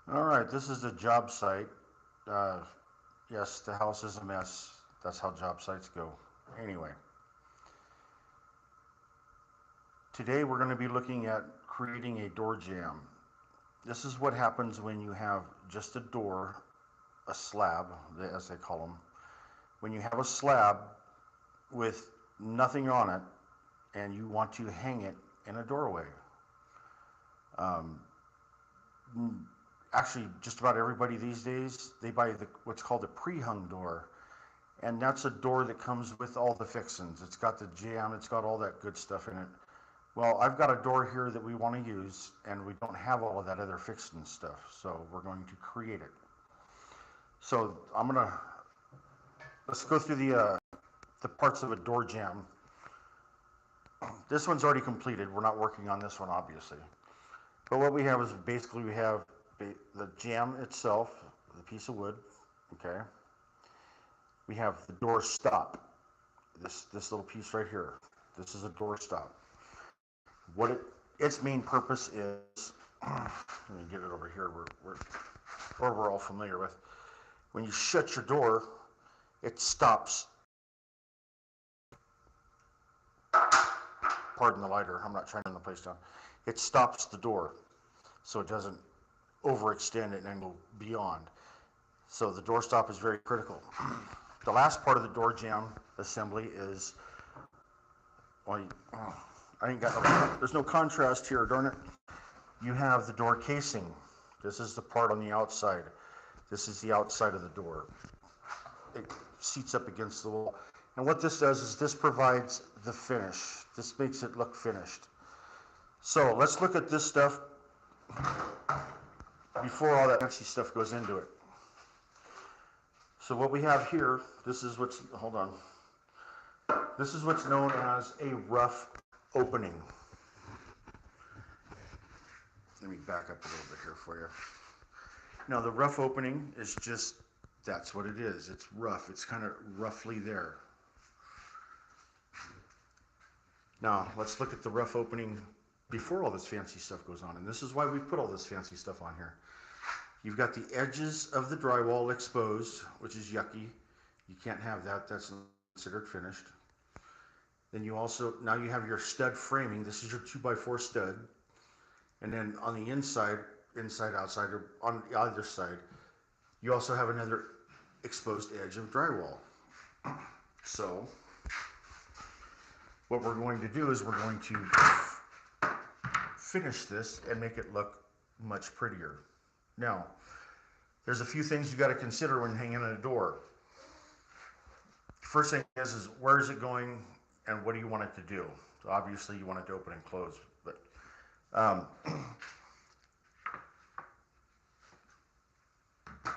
All right, this is a job site. Uh, yes, the house is a mess. That's how job sites go. Anyway, today we're going to be looking at creating a door jamb. This is what happens when you have just a door, a slab, as they call them. When you have a slab with nothing on it and you want to hang it in a doorway. Um, Actually, just about everybody these days, they buy what's called a pre-hung door. And that's a door that comes with all the fixings. It's got the jamb, it's got all that good stuff in it. Well, I've got a door here that we want to use, and we don't have all of that other fixing stuff, so we're going to create it. So let's go through the parts of a door jamb. This one's already completed. We're not working on this one, obviously. But what we have is basically we have the jamb itself, the piece of wood, okay? We have the door stop, this little piece right here. This is a door stop. Its main purpose is, let me get it over here, we're all familiar with. When you shut your door, it stops. Pardon the lighter, I'm not trying to turn the place down. It stops the door so it doesn't overextend it and go beyond. So the door stop is very critical. The last part of the door jamb assembly is, well, I ain't got there's no contrast here, darn it. You have the door casing. This is the part on the outside. This is the outside of the door. It seats up against the wall. And what this does is this provides the finish. This makes it look finished. So let's look at this stuff before all that fancy stuff goes into it. So what we have here, hold on. This is what's known as a rough opening. Let me back up a little bit here for you. Now the rough opening is just, that's what it is. It's rough. It's kind of roughly there. Now let's look at the rough opening before all this fancy stuff goes on. And this is why we put all this fancy stuff on here. You've got the edges of the drywall exposed, which is yucky. You can't have that. That's considered finished. Then now you have your stud framing. This is your 2x4 stud. And then on the inside, outside, or on either side, you also have another exposed edge of drywall. So what we're going to do is we're going to finish this and make it look much prettier. Now, there's a few things you got to consider when hanging a door. First thing is where is it going and what do you want it to do? So obviously you want it to open and close, but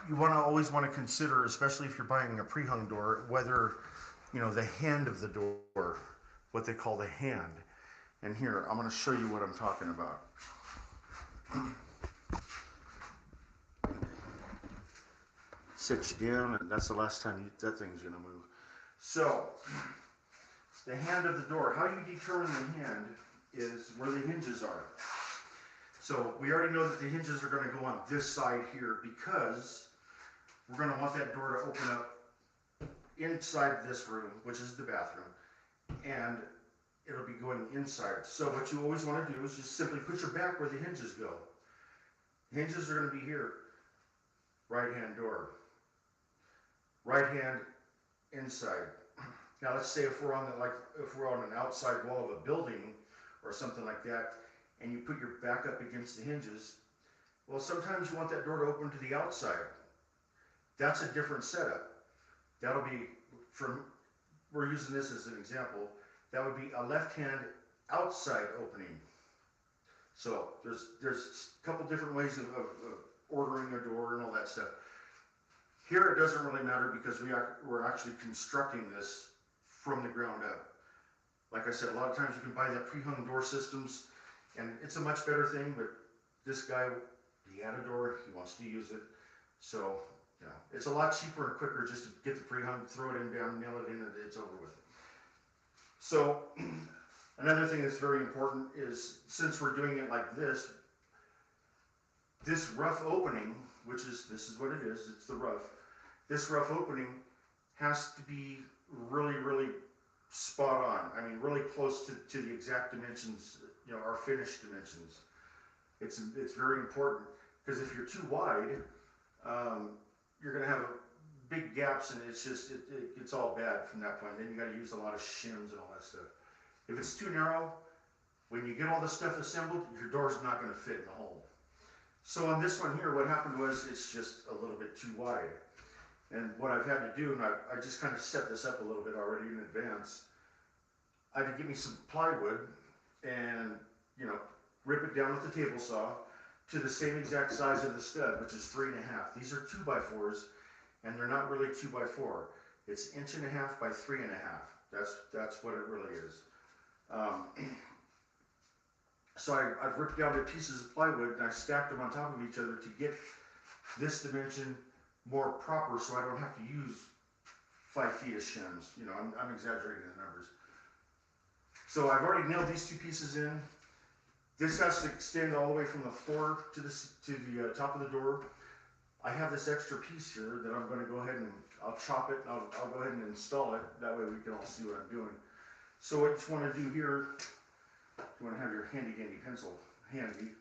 you always want to consider, especially if you're buying a pre-hung door, whether the hand of the door, what they call the hand. And here I'm going to show you what I'm talking about. Sit you down, and that's the last time that thing's going to move. So the hand of the door, how you determine the hand is where the hinges are. So we already know that the hinges are going to go on this side here because we're going to want that door to open up inside this room, which is the bathroom, and it'll be going inside. So what you always want to do is just simply put your back where the hinges go. The hinges are going to be here. Right hand door. Right hand inside. Now let's say if we're on an outside wall of a building or something like that, and you put your back up against the hinges, well, sometimes you want that door to open to the outside. That's a different setup. That'll be we're using this as an example, that would be a left hand outside opening. So there's a couple different ways of ordering a door and all that stuff. Here it doesn't really matter because we're actually constructing this from the ground up. Like I said, a lot of times you can buy that pre-hung door systems, and it's a much better thing, but this guy, he had a door, he wants to use it. So, yeah, it's a lot cheaper and quicker just to get the pre-hung, throw it in down, nail it in, and it's over with. So, another thing that's very important is, since we're doing it like this, this rough opening, this is what it is, it's the rough. This rough opening has to be really, really spot on. I mean, really close to the exact dimensions, you know, our finished dimensions. It's very important, because if you're too wide, you're going to have big gaps, and it's just, it's all bad from that point. Then you got to use a lot of shims and all that stuff. If it's too narrow, when you get all this stuff assembled, your door's not going to fit in the hole. So on this one here, what happened was it's just a little bit too wide. And what I've had to do, and I just kind of set this up a little bit already in advance, I had to get me some plywood and, you know, rip it down with the table saw to the same exact size of the stud, which is 3.5. These are 2x4s, and they're not really 2x4. It's 1.5 inches by 3.5. That's what it really is. So I've ripped down the pieces of plywood and I stacked them on top of each other to get this dimension more proper, so I don't have to use 5 feet of shims. You know, I'm exaggerating the numbers. So I've already nailed these two pieces in. This has to extend all the way from the floor to the top of the door. I have this extra piece here that I'm going to go ahead and I'll chop it and I'll go ahead and install it. That way we can all see what I'm doing. So what you want to do here, you want to have your handy dandy pencil handy.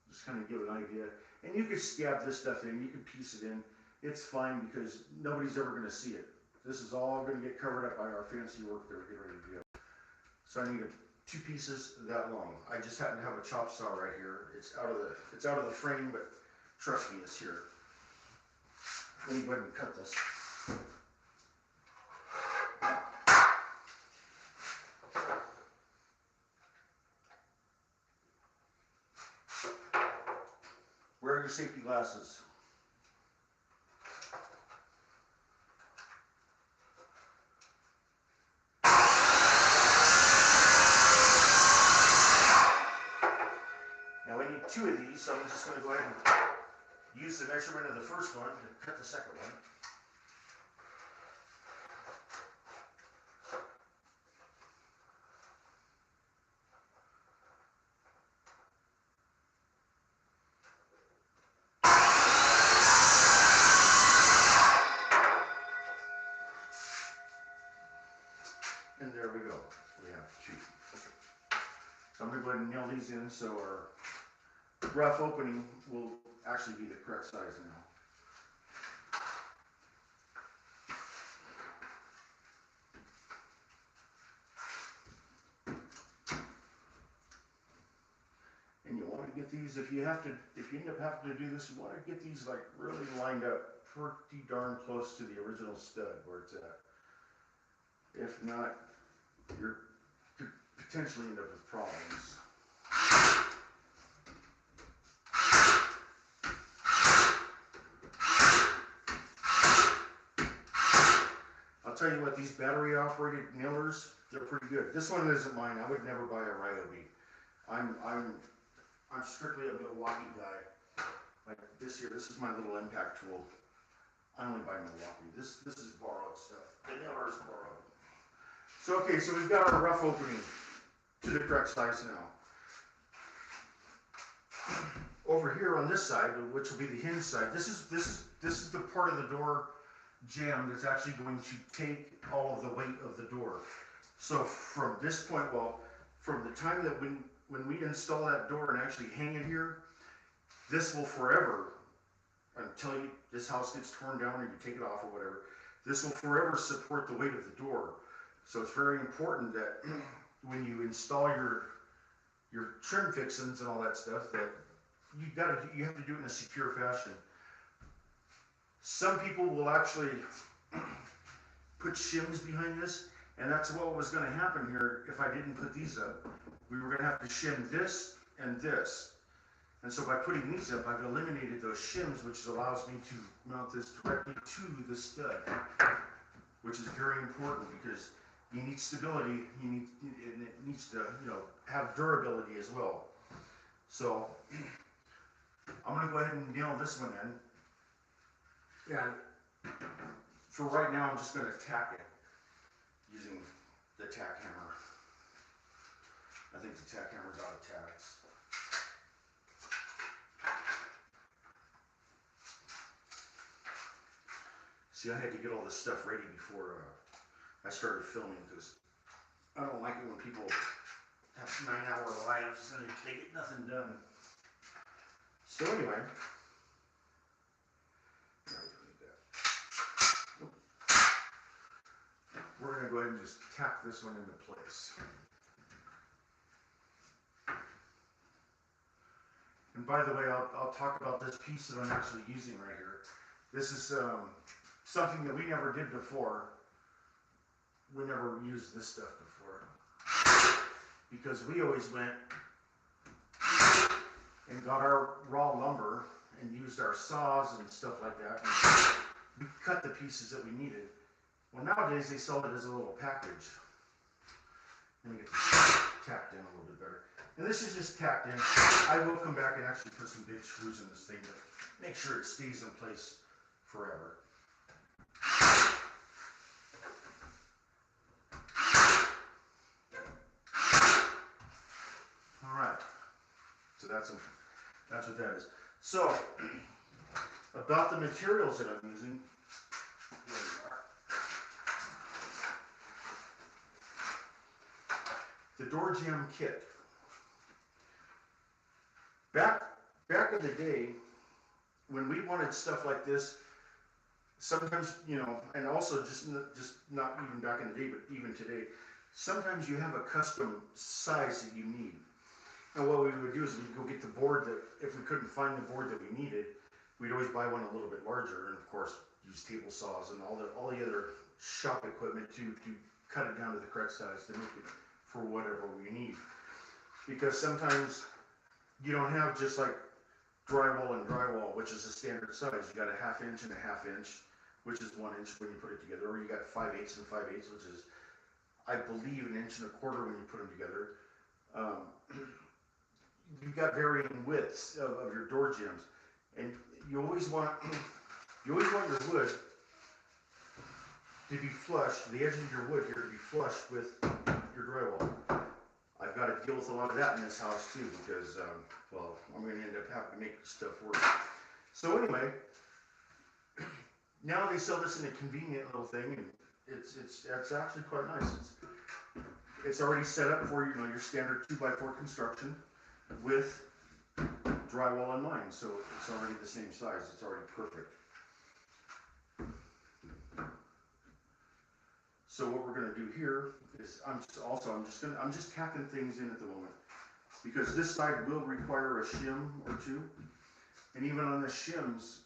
Just kind of give an idea. And you can scab this stuff in, you can piece it in. It's fine because nobody's ever going to see it. This is all going to get covered up by our fancy work that we're getting ready to do. So I need 2 pieces that long. I just happen to have a chop saw right here. It's out of the frame, but trust me, it's here. Let me go ahead and cut this. Wear your safety glasses. Now we need 2 of these, so I'm just going to go ahead and use the measurement of the first one to cut the second one. And there we go. We have 2. So I'm going to go ahead and nail these in so our rough opening will actually be the correct size now. And you want to get these, if you end up having to do this, you want to get these like really lined up pretty darn close to the original stud where it's at. If not, you could potentially end up with problems. I'll tell you what, these battery operated nailers, they're pretty good. This one isn't mine. I would never buy a Ryobi. I'm strictly a Milwaukee guy. Like this here, this is my little impact tool. I only buy Milwaukee. This is borrowed stuff. The nailer is borrowed. So okay, so we've got our rough opening to the correct size now. Over here on this side, which will be the hinge side, this is the part of the door jamb that's actually going to take all of the weight of the door. So from this point, well, from the time that when we install that door and actually hang it here, this will forever, until this house gets torn down or you take it off or whatever, this will forever support the weight of the door. So it's very important that when you install your trim fixings and all that stuff, that you have to do it in a secure fashion. Some people will actually put shims behind this, and that's what was going to happen here if I didn't put these up. We were going to have to shim this and this. And so by putting these up, I've eliminated those shims, which allows me to mount this directly to the stud, which is very important because you need stability, and it needs to, have durability as well. So I'm going to go ahead and nail this one in. And for right now, I'm just going to tack it using the tack hammer. I think the tack hammer's out of tacks. See, I had to get all this stuff ready before I started filming because I don't like it when people have 9-hour lives and they get nothing done. So anyway, we're going to go ahead and just tack this one into place. And by the way, I'll talk about this piece that I'm actually using right here. This is something that we never did before. We never used this stuff before. Because we always went and got our raw lumber and used our saws and stuff like that. And we cut the pieces that we needed. Well, nowadays they sell it as a little package. Let me get this tacked in a little bit better. And this is just tacked in. I will come back and actually put some big screws in this thing to make sure it stays in place forever. All right. So that's what that is. So about the materials that I'm using. The door jamb kit. Back in the day, when we wanted stuff like this, sometimes, you know, and also just not even back in the day, but even today, sometimes you have a custom size that you need. And what we would do is we'd go get the board that, if we couldn't find the board that we needed, we'd always buy one a little bit larger, and of course use table saws and all the other shop equipment to cut it down to the correct size to make it for whatever we need. Because sometimes you don't have just like drywall and drywall, which is a standard size. You got a 1/2 inch and a 1/2 inch, which is 1 inch when you put it together, or you got 5/8 and 5/8, which is, I believe, 1 1/4 inches when you put them together. You've got varying widths of your door jambs, and you always want your wood to be flush. The edge of your wood here to be flush with your drywall. I've got to deal with a lot of that in this house too, because well, I'm going to end up having to make stuff work. So anyway, now they sell this in a convenient little thing, and it's actually quite nice. It's already set up for, you know, your standard 2x4 construction with drywall in mind, so it's already the same size. It's already perfect. So what we're going to do here is I'm just tacking things in at the moment, because this side will require a shim or two, and even on the shims,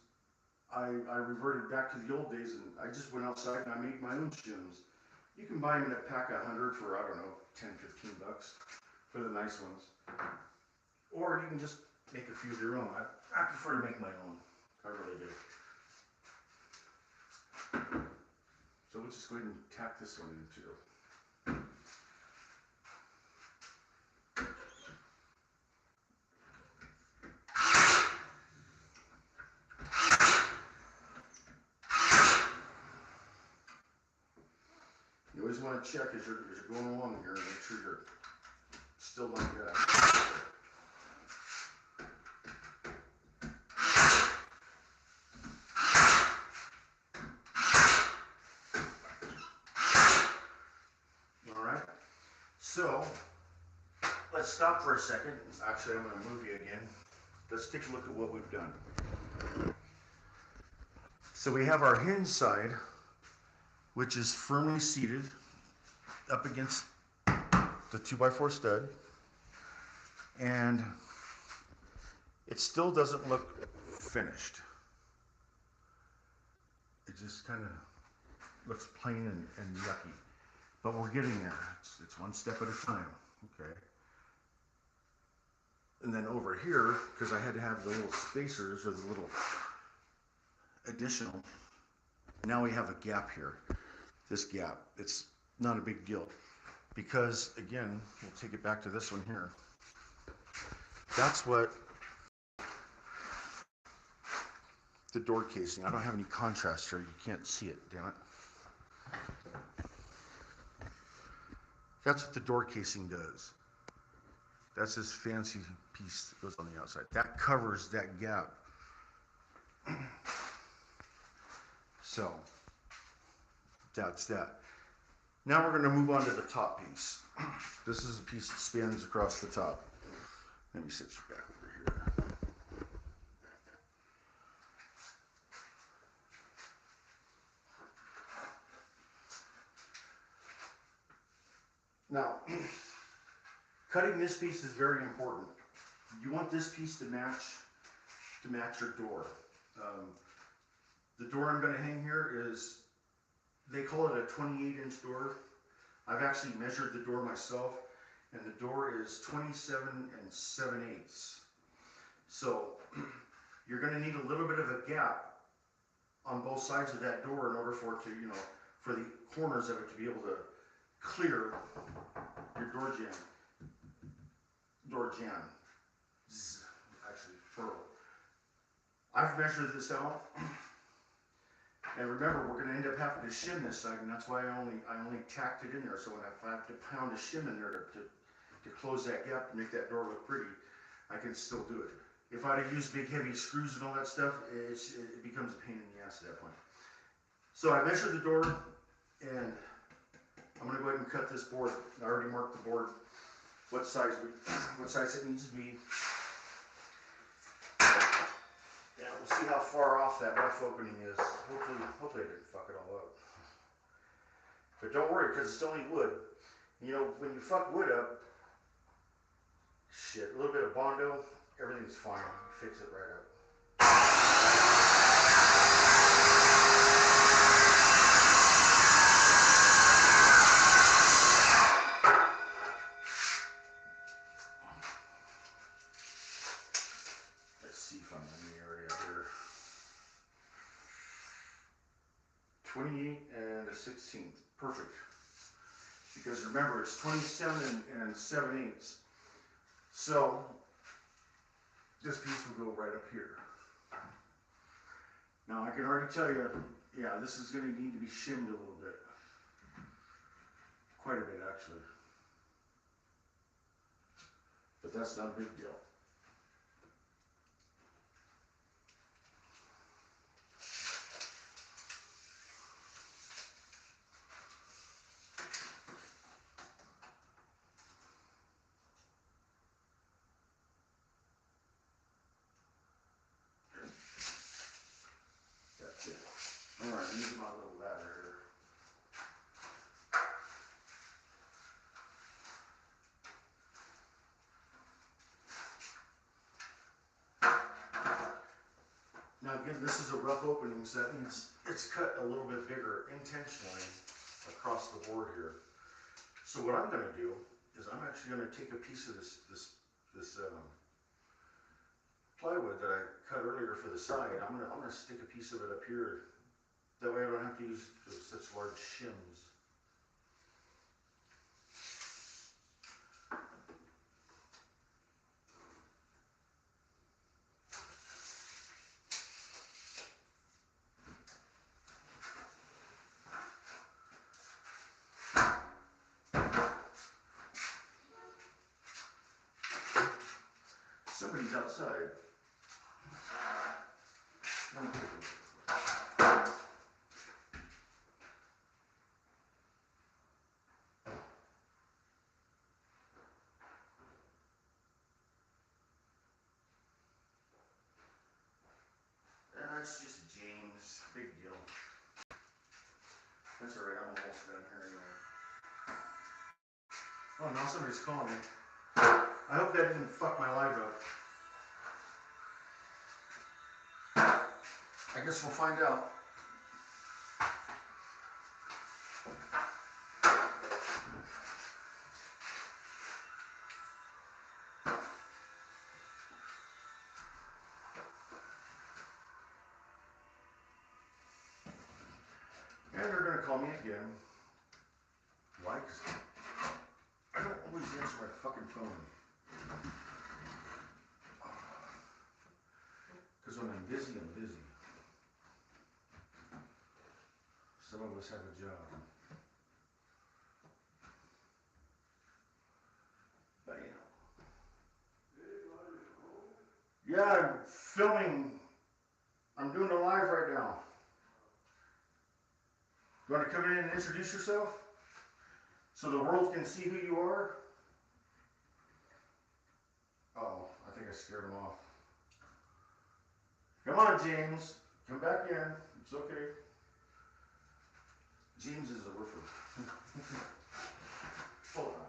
I reverted back to the old days, and I just went outside and I made my own shims. You can buy them in a pack of 100 for, I don't know, 10-15 bucks for the nice ones. Or you can just make a few of your own. I prefer to make my own. I really do. So let's just go ahead and tack this one in too. You always want to check as you're going along here and make sure you're still like that. So, let's stop for a second. Actually, I'm going to move you again. Let's take a look at what we've done. So we have our hinge side, which is firmly seated up against the 2x4 stud. And it still doesn't look finished. It just kind of looks plain and yucky. But we're getting there. It's one step at a time, okay? And then over here, because I had to have the little spacers or the little additional, now we have a gap here. This gap, it's not a big deal. Because again, we'll take it back to this one here. That's what the door casing, I don't have any contrast here, you can't see it, damn it. That's what the door casing does. That's this fancy piece that goes on the outside. That covers that gap. So, That's that. Now we're going to move on to the top piece. This is a piece that spins across the top. Let me sit you back over here. Now, cutting this piece is very important. You want this piece to match your door. The door I'm going to hang here is, they call it a 28-inch door. I've actually measured the door myself, and the door is 27 7/8. So you're going to need a little bit of a gap on both sides of that door in order for it to, for the corners of it to be able to clear your door jamb. Actually, furrow. I've measured this out. And remember, we're going to end up having to shim this side, and that's why I only tacked it in there. So when if I have to pound a shim in there to close that gap to make that door look pretty, I can still do it. If I'd have used big heavy screws and all that stuff, it becomes a pain in the ass at that point. So I measured the door, and I'm going to go ahead and cut this board. I already marked the board, what size it needs to be. Yeah, we'll see how far off that rough opening is. Hopefully I didn't fuck it all up. But don't worry, because it's only wood. When you fuck wood up, shit, a little bit of Bondo, everything's fine. You fix it right up. Let's see if I'm in the area here. 28 and a 16th. Perfect. Because remember, it's 27 and 7/8. So this piece will go right up here. Now I can already tell you, yeah, this is going to need to be shimmed a little bit. Quite a bit, actually. But that's not a big deal. That's it. All right, use my little ladder here. Now again, this is a rough opening, so that means it's cut a little bit bigger intentionally across the board here. So what I'm going to do is I'm actually going to take a piece of this plywood that I cut earlier for the side. I'm gonna stick a piece of it up here. That way I don't have to use such large shims. Somebody's outside. That's just James. Big deal. That's alright, I'm almost done here anyway. Oh, now somebody's calling me. I hope that didn't fuck my live up. I guess we'll find out. And they're going to call me again. Why? Because I don't always answer my fucking phone. Because when I'm busy, I'm busy. Some of us have a job. But yeah, I'm filming. I'm doing a live right now. You want to come in and introduce yourself so the world can see who you are? Oh, I think I scared him off. Come on, James. Come back in. It's okay. James is a roofer. Hold on.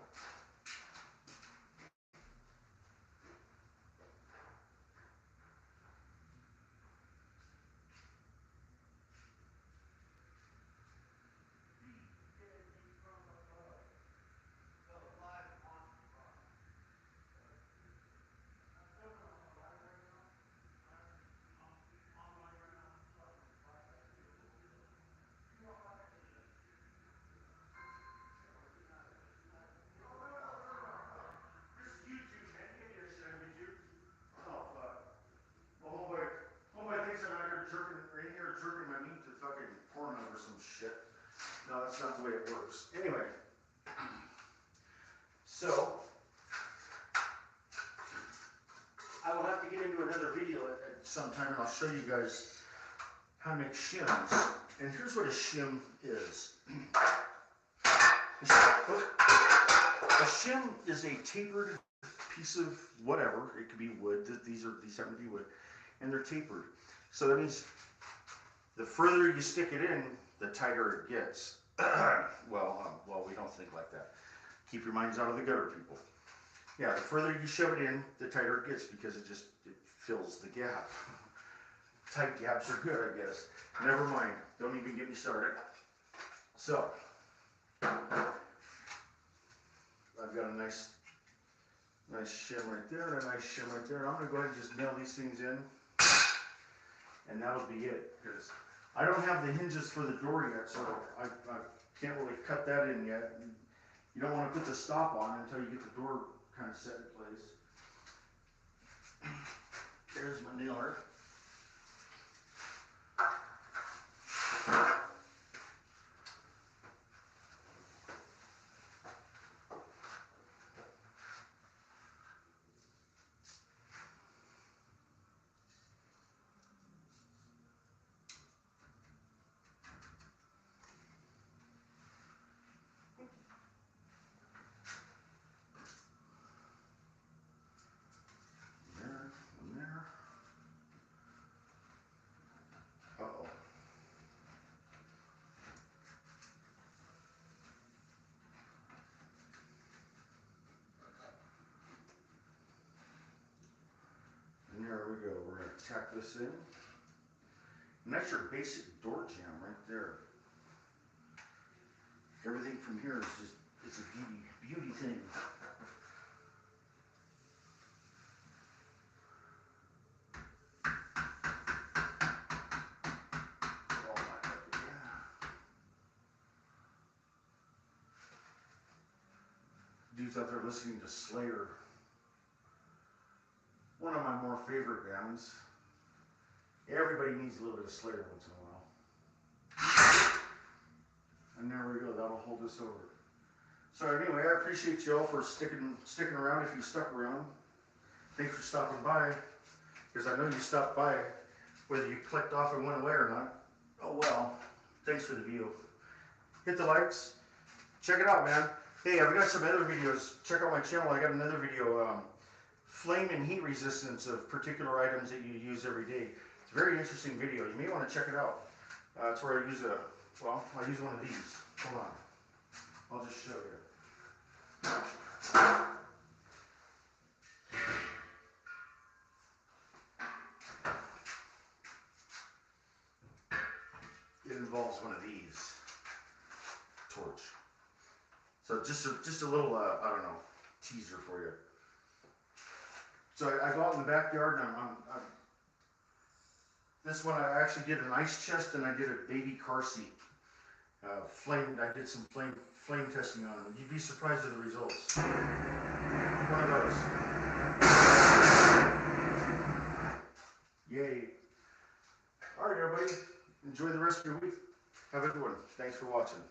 Jerking my meat to fucking porn over some shit. No, that's not the way it works. Anyway, so I will have to get into another video at some time, and I'll show you guys how to make shims. And here's what a shim is. A shim is a tapered piece of whatever. It could be wood. These happen to be wood, and they're tapered. So that means the further you stick it in, the tighter it gets. Well, we don't think like that. Keep your minds out of the gutter, people. Yeah, the further you shove it in, the tighter it gets because it fills the gap. Tight gaps are good, I guess. Never mind. Don't even get me started. So, I've got a nice shim right there and a nice shim right there. I'm going to go ahead and just nail these things in. And that'll be it. Because I don't have the hinges for the door yet, so I can't really cut that in yet. And you don't want to put the stop on until you get the door kind of set in place. There's my nailer. Uh-oh. And there we go. We're going to tack this in. And that's your basic door jamb right there. Everything from here is just, it's a beauty thing. Dudes out there listening to Slayer. One of my more favorite bands. Everybody needs a little bit of Slayer once in a while. And there we go, that'll hold us over. So anyway, I appreciate you all for sticking around if you stuck around. Thanks for stopping by, because I know you stopped by, whether you clicked off and went away or not. Oh well, thanks for the view. Hit the likes, check it out, man. Hey, I've got some other videos. Check out my channel. I got another video, flame and heat resistance of particular items that you use every day. It's a very interesting video. You may want to check it out. It's where I use I use one of these. Hold on. I'll just show you. It involves one of these. Torch. So just a little, I don't know, teaser for you. So I go out in the backyard and I'm this one I actually did an ice chest and I did a baby car seat. I did some flame testing on them. You'd be surprised at the results. One of those. Yay. All right, everybody. Enjoy the rest of your week. Have a good one. Thanks for watching.